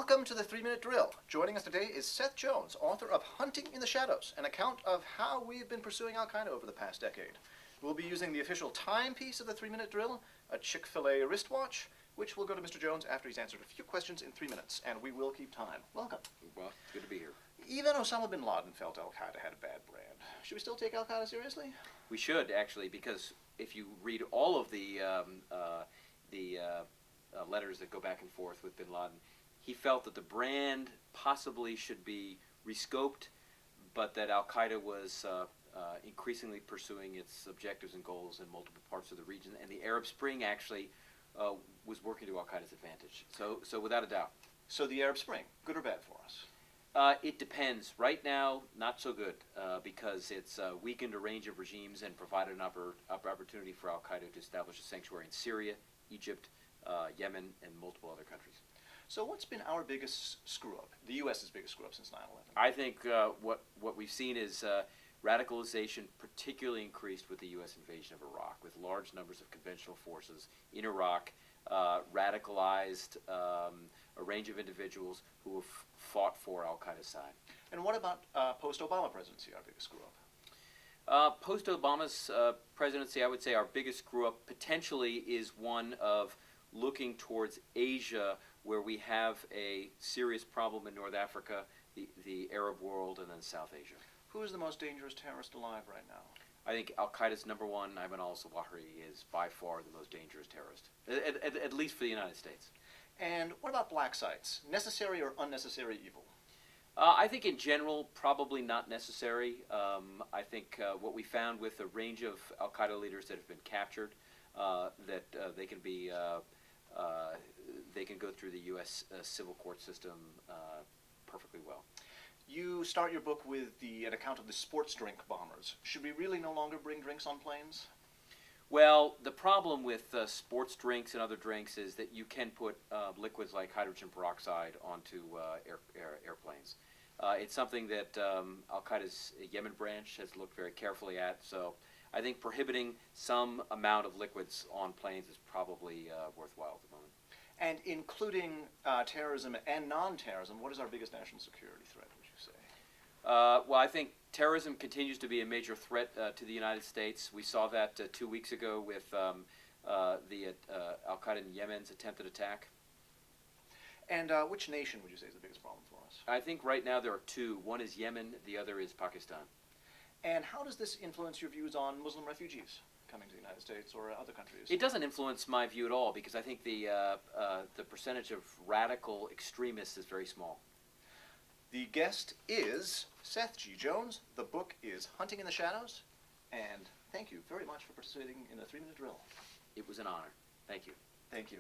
Welcome to the 3-Minute Drill. Joining us today is Seth Jones, author of Hunting in the Shadows, an account of how we've been pursuing Al-Qaeda over the past decade. We'll be using the official timepiece of the 3-Minute Drill, a Chick-fil-A wristwatch, which will go to Mr. Jones after he's answered a few questions in 3 minutes, and we will keep time. Welcome. Well, good to be here. Even Osama bin Laden felt Al-Qaeda had a bad brand. Should we still take Al-Qaeda seriously? We should, actually, because if you read all of the letters that go back and forth with bin Laden, he felt that the brand possibly should be rescoped, but that Al-Qaeda was increasingly pursuing its objectives and goals in multiple parts of the region, and the Arab Spring actually was working to Al-Qaeda's advantage. So without a doubt. So the Arab Spring, good or bad for us? It depends. Right now, not so good, because it's weakened a range of regimes and provided an opportunity for Al-Qaeda to establish a sanctuary in Syria, Egypt, Yemen, and multiple other countries. So what's been our biggest screw-up, the U.S.'s biggest screw-up since 9/11? I think what we've seen is radicalization particularly increased with the U.S. invasion of Iraq, with large numbers of conventional forces in Iraq, radicalized a range of individuals who have fought for Al-Qaeda's side. And what about post-Obama presidency, our biggest screw-up? Post-Obama's presidency, I would say our biggest screw-up potentially is one of looking towards Asia, where we have a serious problem in North Africa, the Arab world, and then South Asia. Who is the most dangerous terrorist alive right now? I think Al-Qaeda's number one, Ayman al-Zawahiri, is by far the most dangerous terrorist, at least for the United States. And what about black sites? Necessary or unnecessary evil? I think in general, probably not necessary. I think what we found with a range of Al-Qaeda leaders that have been captured, that they can go through the U.S. Civil court system perfectly well. You start your book with an account of the sports drink bombers. Should we really no longer bring drinks on planes? Well, the problem with sports drinks and other drinks is that you can put liquids like hydrogen peroxide onto airplanes. It's something that Al-Qaeda's Yemen branch has looked very carefully at, so I think prohibiting some amount of liquids on planes is probably worthwhile at the moment. And including terrorism and non-terrorism, what is our biggest national security threat, would you say? Well, I think terrorism continues to be a major threat to the United States. We saw that 2 weeks ago with the Al-Qaeda in Yemen's attempted attack. And which nation would you say is the biggest problem for us? I think right now there are two. One is Yemen, the other is Pakistan. And how does this influence your views on Muslim refugees coming to the United States or other countries? It doesn't influence my view at all, because I think the percentage of radical extremists is very small. The guest is Seth G. Jones. The book is Hunting in the Shadows. And thank you very much for participating in the 3-Minute Drill. It was an honor. Thank you. Thank you.